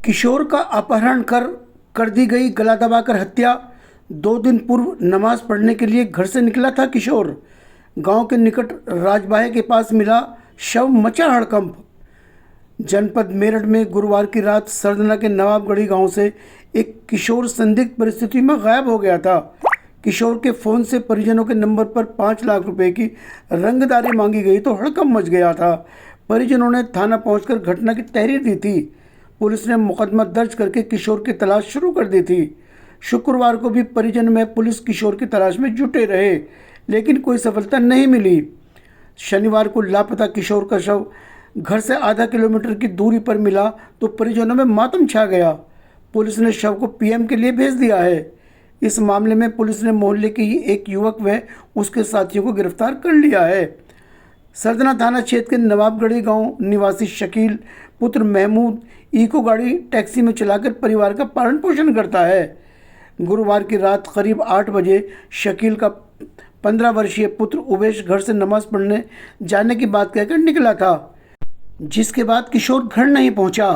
किशोर का अपहरण कर दी गई, गला दबाकर हत्या। 2 दिन पूर्व नमाज पढ़ने के लिए घर से निकला था किशोर। गांव के निकट राजबाहे के पास मिला शव, मचा हड़कंप। जनपद मेरठ में गुरुवार की रात सरदना के नवाबगढ़ी गांव से एक किशोर संदिग्ध परिस्थिति में गायब हो गया था। किशोर के फ़ोन से परिजनों के नंबर पर 5 लाख रुपए की रंगदारी मांगी गई तो हड़कंप मच गया था। परिजनों ने थाना पहुंचकर घटना की तहरीर दी थी। पुलिस ने मुकदमा दर्ज करके किशोर की तलाश शुरू कर दी थी। शुक्रवार को भी परिजन में पुलिस किशोर की तलाश में जुटे रहे, लेकिन कोई सफलता नहीं मिली। शनिवार को लापता किशोर का शव घर से आधा किलोमीटर की दूरी पर मिला तो परिजनों में मातम छा गया। पुलिस ने शव को पीएम के लिए भेज दिया है। इस मामले में पुलिस ने मोहल्ले के ही एक युवक व उसके साथियों को गिरफ्तार कर लिया है। सरदना थाना क्षेत्र के नवाबगढ़ी गांव निवासी शकील पुत्र महमूद इको गाड़ी टैक्सी में चलाकर परिवार का पालन पोषण करता है। गुरुवार की रात करीब 8 बजे शकील का 15 वर्षीय पुत्र उवेश घर से नमाज पढ़ने जाने की बात कहकर निकला था, जिसके बाद किशोर घर नहीं पहुंचा।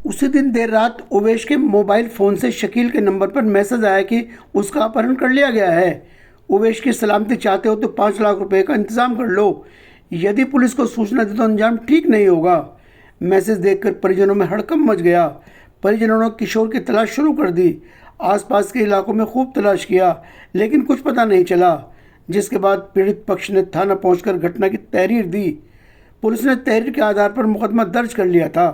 उसी दिन देर रात उवेश के मोबाइल फ़ोन से शकील के नंबर पर मैसेज आया कि उसका अपहरण कर लिया गया है। उवेश की सलामती चाहते हो तो 5 लाख रुपए का इंतज़ाम कर लो, यदि पुलिस को सूचना दी तो अंजाम ठीक नहीं होगा। मैसेज देखकर परिजनों में हड़कंप मच गया। परिजनों ने किशोर की तलाश शुरू कर दी। आसपास के इलाकों में खूब तलाश किया, लेकिन कुछ पता नहीं चला, जिसके बाद पीड़ित पक्ष ने थाना पहुंचकर घटना की तहरीर दी। पुलिस ने तहरीर के आधार पर मुकदमा दर्ज कर लिया था।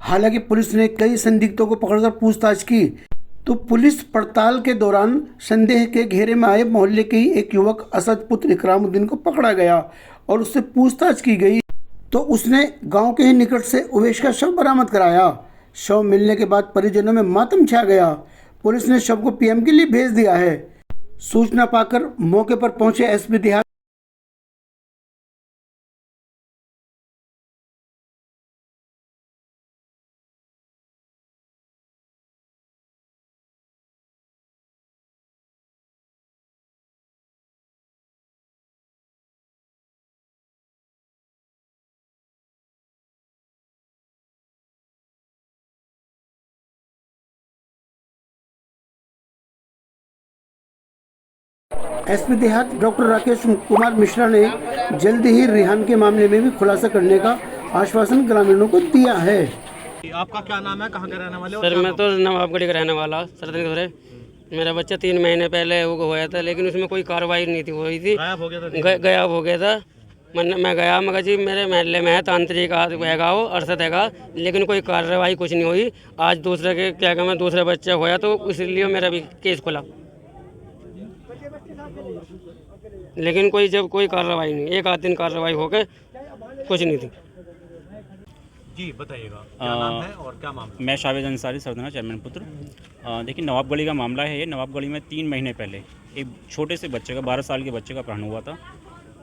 हालांकि पुलिस ने कई संदिग्धों को पकड़कर पूछताछ की तो पुलिस पड़ताल के दौरान संदेह के घेरे में आए मोहल्ले के ही एक युवक असद पुत्र इकरामुद्दीन को पकड़ा गया और उससे पूछताछ की गई तो उसने गांव के ही निकट से उवेश का शव बरामद कराया। शव मिलने के बाद परिजनों में मातम छा गया। पुलिस ने शव को पीएम के लिए भेज दिया है। सूचना पाकर मौके पर पहुंचे एसपी देहात एसपी देहात डॉक्टर राकेश कुमार मिश्रा ने जल्द ही रिहान के मामले में भी खुलासा करने का आश्वासन ग्रामीणों को दिया है। आपका क्या नाम है, कहाँ के रहने वाले हो? सर मैं तो नवाबगढ़ी का रहने वाला सरदन। मेरा बच्चा 3 महीने पहले वो होया था, लेकिन उसमें कोई कार्रवाई नहीं थी हुई थी। गायब हो गया था। गायब हो गया था। मैं गया, मगर जी मेरे महल्ले में है तांत्रिक हैगा वो अरसद हैगा, लेकिन कोई कार्रवाई कुछ नहीं हुई। आज दूसरे के क्या कहना दूसरा बच्चा होया तो इसलिए मेरा भी केस खुला, लेकिन कोई कार्रवाई नहीं। 1 आध दिन कार्रवाई होकर कुछ नहीं थी। जी बताइएगा, क्या नाम है और क्या मामला? मैं शावेद अंसारी, सरदना चेयरमैन पुत्र। देखिए नवाबगढ़ी का मामला है ये। नवाबगढ़ी में 3 महीने पहले एक छोटे से बच्चे का 12 साल के बच्चे का अपहरण हुआ था,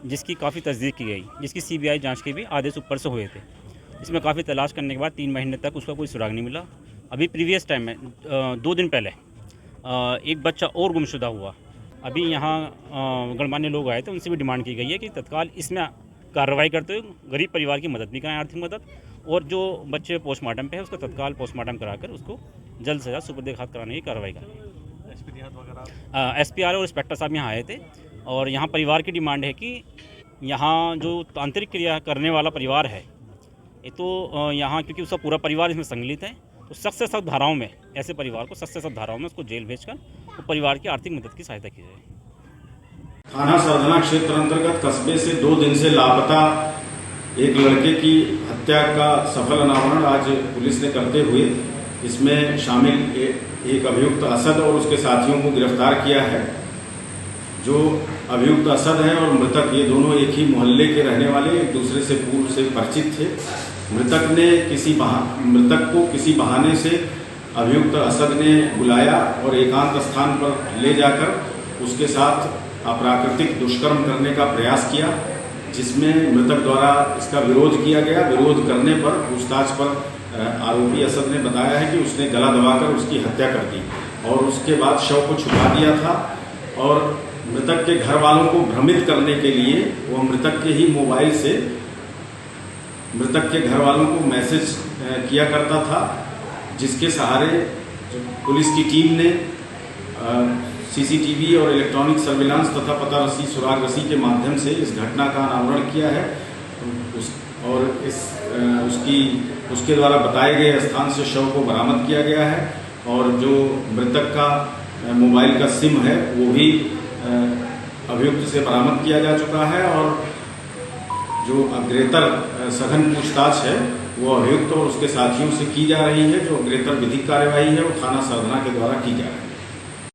जिसकी काफ़ी तस्दीक की गई, जिसकी सीबीआई जांच के भी आदेश ऊपर से हुए थे। इसमें काफ़ी तलाश करने के बाद 3 महीने तक उसका कोई सुराग नहीं मिला। अभी प्रीवियस टाइम में 2 दिन पहले एक बच्चा और गुमशुदा हुआ। अभी यहाँ गणमान्य लोग आए थे, उनसे भी डिमांड की गई है कि तत्काल इसमें कार्रवाई करते हुए गरीब परिवार की मदद भी कराएं, आर्थिक मदद, और जो बच्चे पोस्टमार्टम पे है उसका तत्काल पोस्टमार्टम कराकर उसको जल्द से जल्द सुपुर्द खाक कराने की कार्रवाई करें। SPR और इंस्पेक्टर साहब यहाँ आए थे और यहाँ परिवार की डिमांड है कि यहाँ जो तांत्रिक क्रिया करने वाला परिवार है ये तो यहाँ क्योंकि उसका पूरा परिवार इसमें संमिलित है, तो सख्त से सख्त धाराओं में ऐसे परिवार को सख्त से सख्त धाराओं में उसको जेल भेजकर तो परिवार की आर्थिक मदद की सहायता की जाए। थाना सरदना क्षेत्र अंतर्गत कस्बे से 2 दिन से लापता एक लड़के की हत्या का सफल अनावरण आज पुलिस ने करते हुए इसमें शामिल एक अभियुक्त असद और उसके साथियों को गिरफ्तार किया है। जो अभियुक्त असद है और मृतक ये दोनों एक ही मोहल्ले के रहने वाले, एक दूसरे से पूर्व से परिचित थे। मृतक को किसी बहाने से अभियुक्त असद ने बुलाया और एकांत स्थान पर ले जाकर उसके साथ अप्राकृतिक दुष्कर्म करने का प्रयास किया, जिसमें मृतक द्वारा इसका विरोध किया गया। विरोध करने पर पूछताछ पर आरोपी असद ने बताया है कि उसने गला दबाकर उसकी हत्या कर दी और उसके बाद शव को छुपा दिया था और मृतक के घर वालों को भ्रमित करने के लिए वह मृतक के ही मोबाइल से मृतक के घर वालों को मैसेज किया करता था जिसके सहारे पुलिस की टीम ने सीसीटीवी और इलेक्ट्रॉनिक सर्विलांस तथा पता रसी सुराग रसी के माध्यम से इस घटना का अनावरण किया है उसके द्वारा बताए गए स्थान से शव को बरामद किया गया है और जो मृतक का मोबाइल का सिम है वो भी अभियुक्त से बरामद किया जा चुका है और जो अग्रेतर सघन पूछताछ है वो अभियुक्त और उसके साथियों से की जा रही है। जो अग्रेतर विधिक कार्यवाही है वो थाना सरधना के द्वारा की जा रही है।